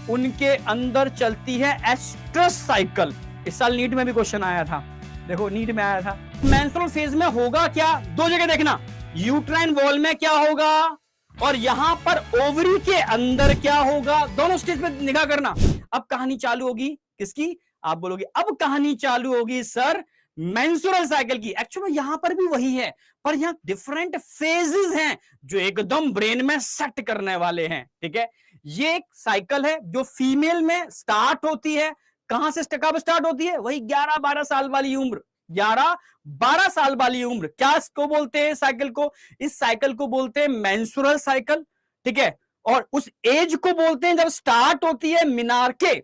उनके अंदर चलती है एस्ट्रस साइकिल। इस साल नीट में भी क्वेश्चन आया था, देखो नीट में आया था। मेंस्ट्रुअल फेज में होगा क्या, दो जगह देखना, यूट्राइन वॉल में क्या होगा और यहां पर ओवरी के अंदर क्या होगा, दोनों स्टेज पे निगाह करना। अब कहानी चालू होगी किसकी, आप बोलोगे अब कहानी चालू होगी सर मेंस्ट्रुअल साइकिल की। एक्चुअली यहां पर भी वही है, पर यहां डिफरेंट फेजेस हैं जो एकदम ब्रेन में सेट करने वाले हैं। ठीक है, ये एक साइकिल है जो फीमेल में स्टार्ट होती है। कहां से कब स्टार्ट होती है, वही 11-12 साल वाली उम्र, 11-12 साल वाली उम्र। क्या इसको बोलते हैं साइकिल को, इस साइकिल को बोलते हैं मेंस्ट्रुअल साइकिल। ठीक है, और उस एज को बोलते हैं जब स्टार्ट होती है मिनार्के,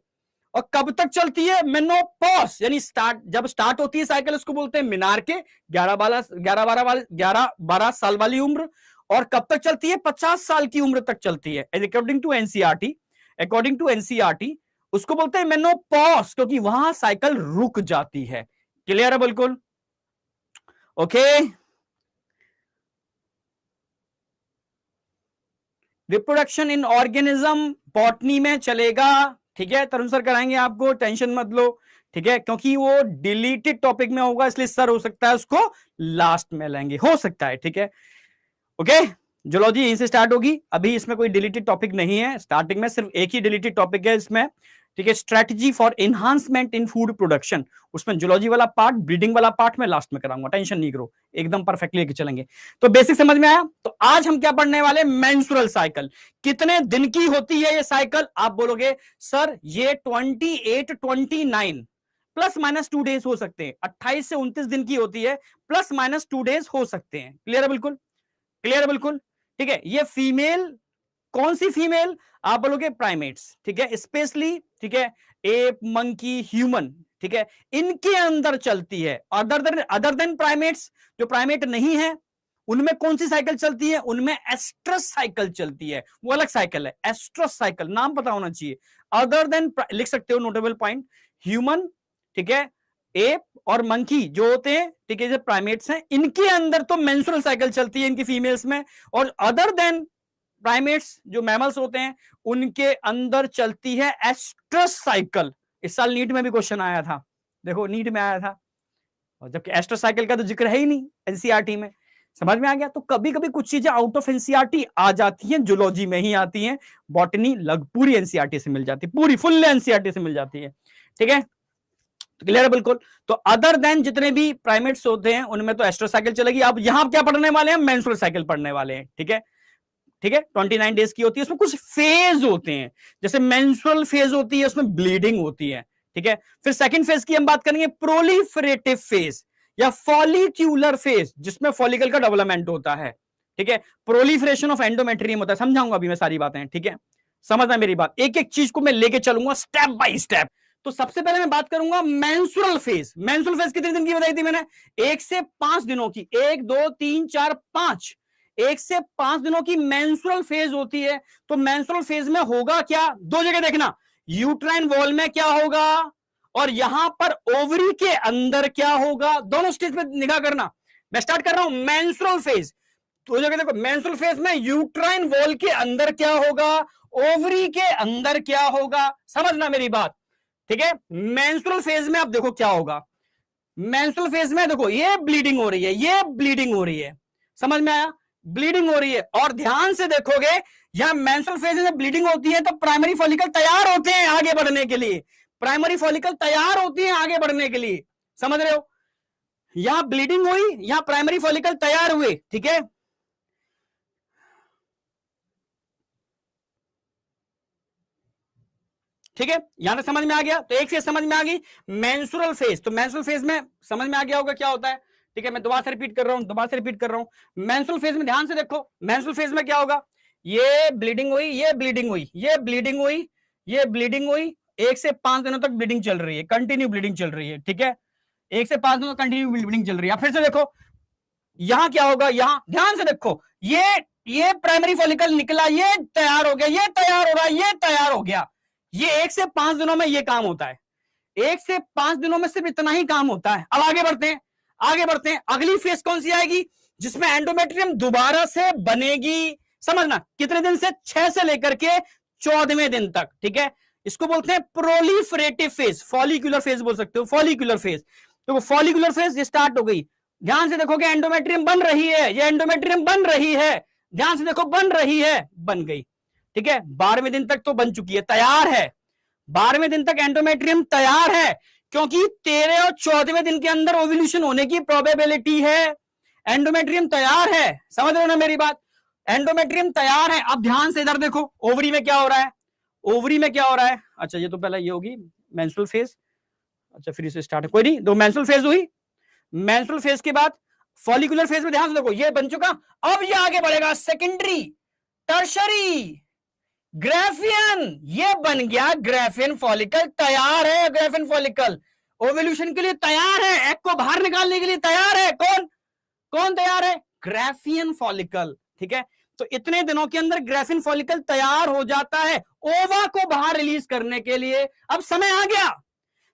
और कब तक चलती है मेनोपॉज, यानी जब स्टार्ट होती है साइकिल उसको बोलते हैं मिनार्के, 11-12 साल वाली उम्र, और कब तक चलती है 50 साल की उम्र तक चलती है। अकॉर्डिंग टू एनसीईआरटी उसको बोलते हैं मेनोपॉज, क्योंकि वहां साइकिल रुक जाती है। क्लियर है बिल्कुल, okay. Reproduction in organism botany में चलेगा, ठीक है, तरुण सर कराएंगे आपको, टेंशन मत लो। ठीक है, क्योंकि वो डिलीटेड टॉपिक में होगा इसलिए सर हो सकता है उसको लास्ट में लेंगे, हो सकता है। ठीक है, ओके। जूलॉजी यहीं से स्टार्ट होगी, अभी इसमें कोई डिलीटेड टॉपिक नहीं है, स्टार्टिंग में सिर्फ एक ही डिलीटेड टॉपिक है इसमें। ठीक है, strategy for enhancement in food production, उसमें जूलॉजी वाला पार्ट, ब्रीडिंग वाला पार्ट मैं लास्ट में कराऊंगा, टेंशन नहीं करो, एकदम परफेक्टली लेके चलेंगे। तो बेसिक समझ में आया। तो आज हम क्या पढ़ने वाले, मेंस्ट्रुअल साइकिल। कितने दिन की होती है ये साइकिल, आप बोलोगे सर ये 28-29 प्लस माइनस 2 डेज हो सकते हैं, 28 से 29 दिन की होती है, प्लस माइनस 2 डेज हो सकते हैं। क्लियर है बिल्कुल, क्लियर है बिल्कुल। ठीक है, ये फीमेल, कौन सी फीमेल, आप बोलोगे प्राइमेट्स। ठीक है, स्पेशली, ठीक है, एप, मंकी, ह्यूमन, ठीक है, इनके अंदर चलती है। अदर देन प्राइमेट्स, जो प्राइमेट नहीं है उनमें कौन सी साइकिल चलती है, उनमें एस्ट्रस साइकिल चलती है, वो अलग साइकिल है, एस्ट्रस साइकिल, नाम पता होना चाहिए। अदर देन लिख सकते हो, नोटेबल पॉइंट, ह्यूमन, ठीक है, एप और मंकी जो होते हैं, ठीक है, जो प्राइमेट्स हैं, इनके अंदर तो मेंस्ट्रुअल साइकिल चलती है इनकी फीमेल्स में, और अदर देन प्राइमेट्स जो मैमल्स होते हैं उनके अंदर चलती है एस्ट्रस साइकिल। इस साल नीट में भी क्वेश्चन आया था, देखो नीट में आया था, और जबकि एस्ट्रस साइकिल का तो जिक्र है ही नहीं एनसीईआरटी में। समझ में आ गया। तो कभी कभी कुछ चीजें आउट ऑफ एनसीईआरटी आ जाती हैं, जूलॉजी में ही आती हैं, बॉटनी लग पूरी एनसीईआरटी से मिल जाती है, पूरी फुल एनसीईआरटी से मिल जाती है। ठीक है, क्लियर है बिल्कुल। तो अदर देन जितने भी प्राइमेट्स होते हैं उनमें तो एस्ट्रस साइकिल चलेगी। अब यहां क्या पढ़ने वाले हैं, मेंस्ट्रुअल साइकिल पढ़ने वाले हैं। ठीक है, ठीक है, 29 डेज की होती है, उसमें कुछ फेज होते हैं, जैसे मेंस्ट्रुअल फेज होती है, उसमें ब्लीडिंग होती है। ठीक है, फिर सेकंड फेज की हम बात करेंगे, प्रोलिफरेटिव फेज या फॉलिक्यूलर फेज, जिसमें फॉलिकल का डेवलपमेंट होता है। ठीक है, प्रोलिफरेशन ऑफ एंडोमेट्रियम होता है, समझाऊंगा अभी मैं सारी बातें। ठीक है, समझना मेरी बात, एक एक चीज को मैं लेके चलूंगा स्टेप बाय स्टेप। तो सबसे पहले मैं बात करूंगा मेंस्ट्रुअल फेज। मेंस्ट्रुअल फेज कितने दिन की बताई थी मैंने, 1 से 5 दिनों की, 1 2 3 4 5, 1 से 5 दिनों की मेंस्ट्रुअल फेज होती है। तो मेंस्ट्रुअल फेज में होगा क्या, दो जगह देखना, यूट्राइन वॉल में क्या होगा और यहां पर ओवरी के अंदर क्या होगा, दोनों स्टेज पे निगाह करना। मैं स्टार्ट कर रहा हूं मेंस्ट्रुअल फेज, तो जगह देखो, मेंस्ट्रुअल फेज में यूट्राइन वॉल के अंदर क्या होगा, ओवरी के अंदर क्या होगा, समझना मेरी बात। ठीक है, मेंस्ट्रुअल फेज में अब देखो क्या होगा, मेंस्ट्रुअल फेज में देखो ये ब्लीडिंग हो रही है, ये ब्लीडिंग हो रही है, समझ में आया, ब्लीडिंग हो रही है। और ध्यान से देखोगे यहां मेंस्ट्रुअल फेज में जब ब्लीडिंग होती है तो प्राइमरी फॉलिकल तैयार होते हैं आगे बढ़ने के लिए, प्राइमरी फॉलिकल तैयार होती है आगे बढ़ने के लिए, समझ रहे हो। यहां ब्लीडिंग हुई, यहां प्राइमरी फॉलिकल तैयार हुए। ठीक है, ठीक है, यहां तक समझ में आ गया। तो एक फेज समझ में आ गई, मेंस्ट्रुअल फेज। तो मेंस्ट्रुअल फेज में समझ में आ गया होगा क्या होता है। ठीक है, मैं दोबारा से रिपीट कर रहा हूं, मेंस्ट्रुअल फेज में ध्यान से देखो, मेंस्ट्रुअल फेज में क्या होगा, ये ब्लीडिंग हुई, ये ब्लीडिंग हुई, ये ब्लीडिंग हुई, ये ब्लीडिंग हुई, 1 से 5 दिनों तक ब्लीडिंग चल रही है, कंटिन्यू ब्लीडिंग चल रही है। ठीक है, 1 से 5 दिनों तक कंटिन्यू ब्लीडिंग चल रही है। फिर से देखो यहां क्या होगा, यहां ध्यान से देखो, ये प्राइमरी फॉलिकल निकला, ये तैयार हो गया, ये तैयार हो रहा है, ये तैयार हो गया। ये 1 से 5 दिनों में ये काम होता है, 1 से 5 दिनों में सिर्फ इतना ही काम होता है। अब आगे बढ़ते हैं, आगे बढ़ते हैं, अगली फेज कौन सी आएगी, जिसमें एंडोमेट्रियम दोबारा से बनेगी। समझना कितने दिन से, 6 से लेकर के 14वें दिन तक। ठीक है, इसको बोलते हैं प्रोलिफरेटिव फेज, फॉलिकुलर फेज बोल सकते हो, फॉलिकुलर फेज। तो फॉलिकुलर फेज ये स्टार्ट हो गई, ध्यान से देखोगे एंडोमेट्रियम बन रही है, ये एंडोमेट्रियम बन रही है, ध्यान से देखो बन रही है, बन गई, ठीक है। 12वें दिन तक तो बन चुकी है, तैयार है, 12वें दिन तक एंडोमेट्रियम तैयार है, क्योंकि 13 और 14वें दिन के अंदर ओव्यूलेशन होने की प्रोबेबिलिटी है। एंडोमेट्रियम तैयार है, समझ रहे हो ना मेरी बात, एंडोमेट्रियम तैयार है। अब ध्यान से इधर देखो, ओवरी में क्या हो रहा है, ओवरी में क्या हो रहा है, अच्छा ये तो पहले ये होगी मेंस्ट्रुअल फेज, अच्छा फिर इसे स्टार्ट, कोई नहीं, दो मेंस्ट्रुअल फेज हुई, मेंस्ट्रुअल फेज के बाद फॉलिकुलर फेज में ध्यान से देखो, ये बन चुका, अब ये आगे बढ़ेगा सेकेंडरी, टर्शरी, ग्राफियन, ये बन गया ग्राफियन फॉलिकल, तैयार है ग्राफियन फॉलिकल, ओवल्यूशन के लिए तैयार है, एग को बाहर निकालने के लिए तैयार है, कौन कौन तैयार है, ग्राफियन फॉलिकल, ठीक है। तो इतने दिनों के अंदर ग्राफियन फॉलिकल तैयार हो जाता है ओवा को बाहर रिलीज करने के लिए। अब समय आ गया,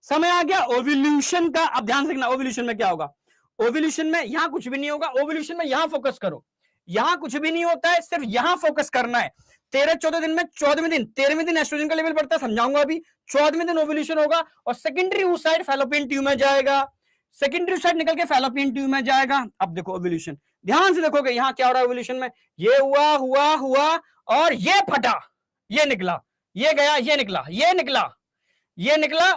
समय आ गया ओव्यूलेशन का। अब ध्यान से देखना, ओव्यूलेशन में क्या होगा, ओव्यूलेशन में यहां कुछ भी नहीं होगा, ओव्यूलेशन में यहां फोकस करो, यहां कुछ भी नहीं होता है, सिर्फ यहां फोकस करना है। 13-14 दिन में 14वें दिन 13वें दिन एस्ट्रोजन का लेवल बढ़ता है, समझाऊंगा अभी। 14वें दिन ओव्यूलेशन होगा और सेकेंडरी उस साइड फैलोपियन ट्यूब में जाएगा, सेकेंडरी साइड निकल के फैलोपियन ट्यूब में जाएगा। अब देखो ओव्यूलेशन, ध्यान से देखोगे यहां क्या हो रहा है ओव्यूलेशन में, ये हुआ हुआ हुआ और ये फटा, ये निकला, ये गया, ये निकला, ये निकला, ये निकला,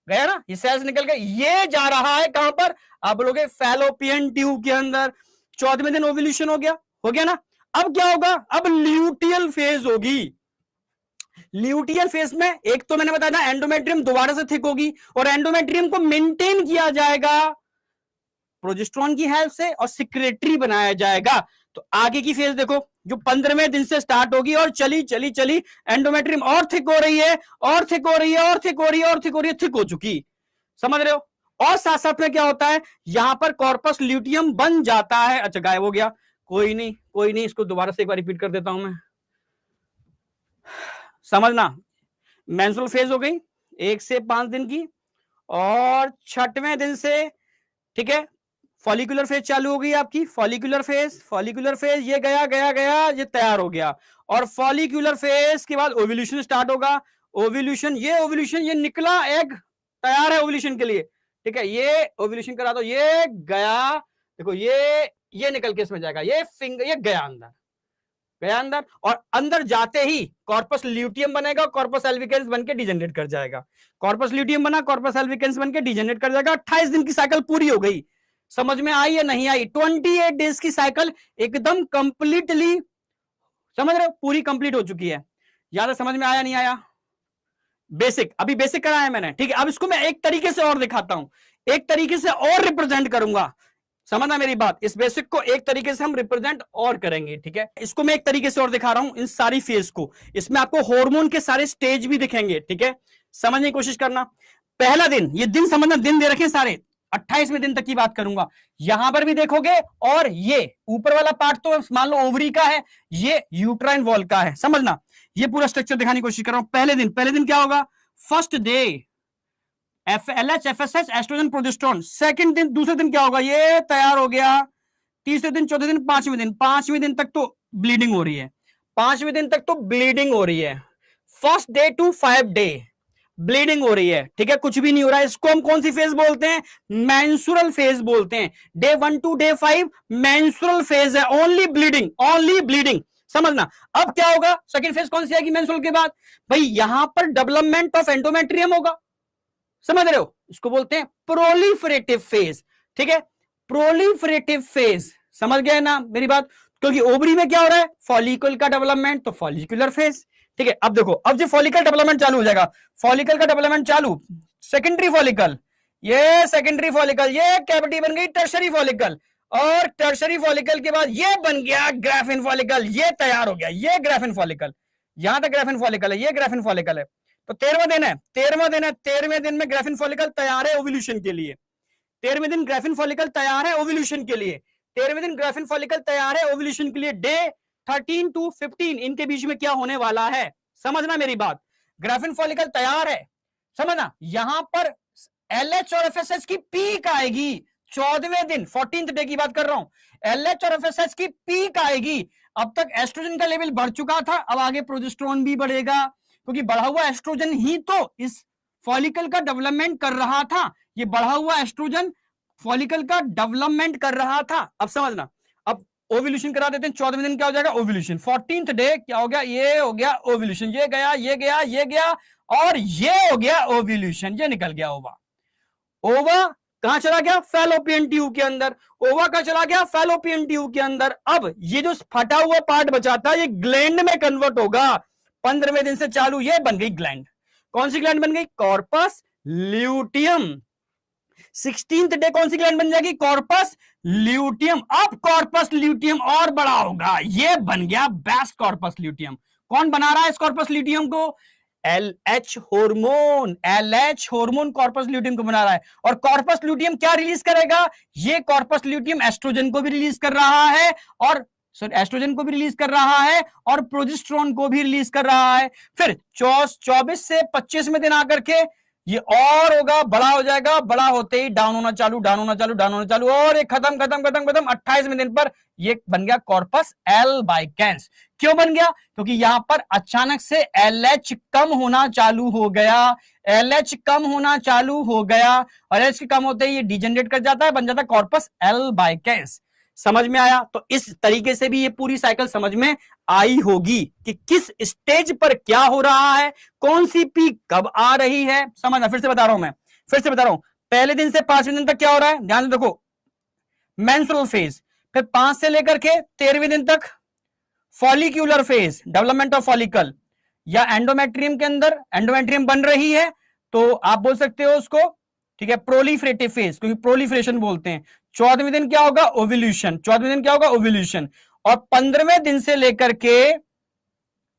गया ना, ये सेल्स निकल के ये जा रहा है कहां पर, आप बोलोगे फैलोपियन ट्यूब के अंदर। 14वें दिन ओव्यूलेशन हो गया ना। अब क्या होगा, अब ल्यूटियल फेज होगी। ल्यूटियल फेज में एक तो मैंने बताया था एंडोमेट्रियम दोबारा से थिक होगी और एंडोमेट्रियम को मेंटेन किया जाएगा प्रोजेस्टेरोन की हेल्प से और सिक्रेटरी बनाया जाएगा। तो आगे की फेज देखो जो 15वें दिन से स्टार्ट होगी और चली चली चली एंडोमेट्रियम और थिक हो रही है और थिक हो रही है और थिक हो रही है और थिक हो रही है, थिक हो चुकी, समझ रहे हो। और साथ साथ में क्या होता है, यहां पर कॉर्पस ल्यूटियम बन जाता है। अच्छा गायब हो गया, कोई नहीं कोई नहीं, इसको दोबारा से एक बार रिपीट कर देता हूं मैं, समझना। मेंस्ट्रुअल फेज हो गई 1 से 5 दिन की और 6वें दिन से, ठीक है, फॉलिकुलर फेज चालू हो गई आपकी, फॉलिकुलर फेज ये गया गया गया, ये तैयार हो गया और फॉलिकुलर फेज के बाद ओव्यूलेशन स्टार्ट होगा। ओव्यूलेशन ये निकला एग, तैयार है ओव्यूलेशन के लिए, ठीक है, ये ओव्यूलेशन करा दो, ये गया, देखो ये निकल के इसमें जाएगा, ये फिंगर, ये गया अंदर और अंदर जाते ही कॉर्पस ल्यूटियम बनेगा, कॉर्पस एल्विकेंस बनके डिजेनरेट कर जाएगा, कॉर्पस ल्यूटियम बना, कॉर्पस एल्विकेंस बनके डिजेनरेट कर जाएगा। 28 दिन की साइकिल पूरी हो गई, समझ में आई या नहीं आई, 28 डेज की साइकिल एकदम कंप्लीटली, समझ रहे हो, पूरी कंप्लीट हो चुकी है। यहां तक समझ में आया नहीं आया, बेसिक, अभी बेसिक कराया है मैंने, ठीक है। अब इसको मैं एक तरीके से और दिखाता हूं, एक तरीके से और रिप्रेजेंट करूंगा, समझना मेरी बात, इस बेसिक को एक तरीके से हम रिप्रेजेंट और करेंगे, ठीक है। इसको मैं एक तरीके से और दिखा रहा हूं, इन सारी फेज को, इसमें आपको हार्मोन के सारे स्टेज भी दिखेंगे, ठीक है, समझने की कोशिश करना। पहला दिन, ये दिन समझना, दिन दे रखे सारे, 28वें दिन तक की बात करूंगा, यहां पर भी देखोगे, और ये ऊपर वाला पार्ट तो मान लो ओवरी का है, ये यूट्राइन वॉल का है, समझना। ये पूरा स्ट्रक्चर दिखाने की कोशिश कर रहा हूं। पहले दिन क्या होगा, first day LH FSH estrogen progesterone, second दिन, दूसरे दिन क्या होगा, ये तैयार हो गया, तीसरे दिन, चौथे दिन, पांचवें दिन तक तो ब्लीडिंग हो रही है, 5वें दिन तक तो ब्लीडिंग हो रही है, first day to 5 day bleeding हो रही है, ठीक है, कुछ भी नहीं हो रहा है। इसको हम कौन सी फेज बोलते हैं, मेंस्ट्रुअल फेज बोलते हैं। Day 1 to day 5 menstrual phase है, ओनली ब्लीडिंग, समझना। अब क्या होगा, सेकंड फेज कौन सी आएगी मेंस्ट्रुअल के बाद, भाई यहां पर डेवलपमेंट ऑफ एंडोमेट्रियम होगा, समझ रहे हो, इसको बोलते हैं प्रोलिफरेटिव फेज, ठीक है, प्रोलिफरेटिव फेज, समझ गए ना मेरी बात। क्योंकि ओवरी में क्या हो रहा है, फॉलिकल का डेवलपमेंट, तो फॉलिकुलर फेज, ठीक है। अब देखो, अब जो फॉलिकल डेवलपमेंट चालू हो जाएगा, फॉलिकल का डेवलपमेंट चालू, सेकेंडरी फॉलिकल, ये सेकेंडरी फॉलिकल, ये कैविटी बन गई टर्शरी फॉलिकल, और टर्शरी फॉलिकल के बाद ये बन गया ग्राफिन फॉलिकल, ये तैयार हो गया, ये ग्राफिन फॉलिकल, यहां तक ग्राफिन फॉलिकल है, ये ग्राफिन फॉलिकल है। तो 13वां दिन में ग्राफिन फॉलिकल तैयार है ओव्यूलेशन के लिए, 13वें दिन ग्राफिन फॉलिकल तैयार है ओव्यूलेशन के लिए, 13वें दिन ग्राफिन फॉलिकल तैयार है ओव्यूलेशन के लिए। डे 13 टू 15 इनके बीच में क्या होने वाला है, समझना मेरी बात, ग्राफिन फॉलिकल तैयार है, समझना। यहां पर LH और FSH की पीक आएगी 14वें दिन, 14th डे की बात कर रहा हूं, LH और FSH की पीक आएगी। अब तक एस्ट्रोजन का लेवल बढ़ चुका था, अब आगे प्रोजेस्टेरोन भी बढ़ेगा, क्योंकि बढ़ा हुआ एस्ट्रोजन ही तो इस फॉलिकल का डेवलपमेंट कर रहा था, ये बढ़ा हुआ एस्ट्रोजन फॉलिकल का डेवलपमेंट कर रहा था। अब समझना, अब ओव्यूलेशन करा देते हैं। 14वें दिन क्या हो जाएगा? ओव्यूलेशन। 14th डे क्या हो गया? ये हो गया ओव्यूलेशन, ये गया, ये गया, ये गया, और ये हो गया ओव्यूलेशन, ये निकल गया ओवा। ओवा कहां चला गया? फैलोपियन ट्यूब के अंदर। ओवा कहां चला गया? फैलोपियन ट्यूब के अंदर। अब ये जो फटा हुआ पार्ट बचा था ये ग्लैंड में कन्वर्ट होगा। 15वें दिन से चालू ये बन गई ग्लैंड। कौन सी ग्लैंड बन गई? Corpus luteum. 16th डे कौन सी ग्लैंड बन जाएगी? Corpus luteum. अब कॉर्पस ल्यूटियम और बड़ा होगा, ये बन गया बेस्ट कॉर्पस ल्यूटियम। कौन बना रहा है इस कॉर्पस ल्यूटियम को? LH hormone. LH hormone corpus luteum को बना रहा है। और कॉर्पस ल्यूटियम क्या रिलीज करेगा? ये कॉर्पस ल्यूटियम एस्ट्रोजन को भी रिलीज कर रहा है, और एस्ट्रोजन को भी रिलीज कर रहा है और प्रोजेस्टेरोन को भी रिलीज कर रहा है। फिर 24 से 25वें दिन आकर के ये और होगा, बड़ा हो जाएगा। बड़ा होते ही डाउन होना चालू, डाउन होना चालू, डाउन होना चालू, और ये खत्म खत्म खत्म खत्म। 28वें दिन पर ये बन गया कॉर्पस एल्बाइकेंस। क्यों बन गया? क्योंकि यहां पर अचानक से LH कम होना चालू हो गया। LH कम होना चालू हो गया, और LH कम होते ही ये डिजेनरेट कर जाता है, बन जाता है कॉर्पस एल्बाइकेंस। समझ में आया? तो इस तरीके से भी ये पूरी साइकिल समझ में आई होगी कि किस स्टेज पर क्या हो रहा है, कौन सी पीक कब आ रही है। समझना, फिर से बता रहा हूं मैं, फिर से बता रहा हूं। पहले दिन से 5वें दिन तक क्या हो रहा है? ध्यान से देखो, मेंस्ट्रुअल फेज। फिर 5 से लेकर के 13वें दिन तक follicular phase, development of follicle, या एंडोमेट्रियम के अंदर एंडोमेट्रियम बन रही है तो आप बोल सकते हो उसको, ठीक है, प्रोलिफरेटिव फेज, क्योंकि प्रोलिफरेशन बोलते हैं। 14वें दिन क्या होगा? ओव्यूलेशन। 14वें दिन क्या होगा? ओव्यूलेशन। और 15वें दिन से लेकर के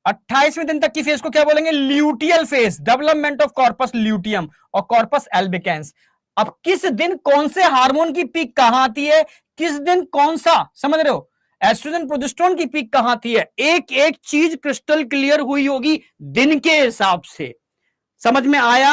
28वें दिन तक की फेज को क्या बोलेंगे? Luteal phase, development of corpus luteum और कॉर्पस एल्बिकेंस। अब किस दिन कौन से हार्मोन की पीक कहां आती है, किस दिन कौन सा, समझ रहे हो, एस्ट्रोजन प्रोजेस्टेरोन की पीक कहां आती है, एक एक चीज क्रिस्टल क्लियर हुई होगी दिन के हिसाब से। समझ में आया?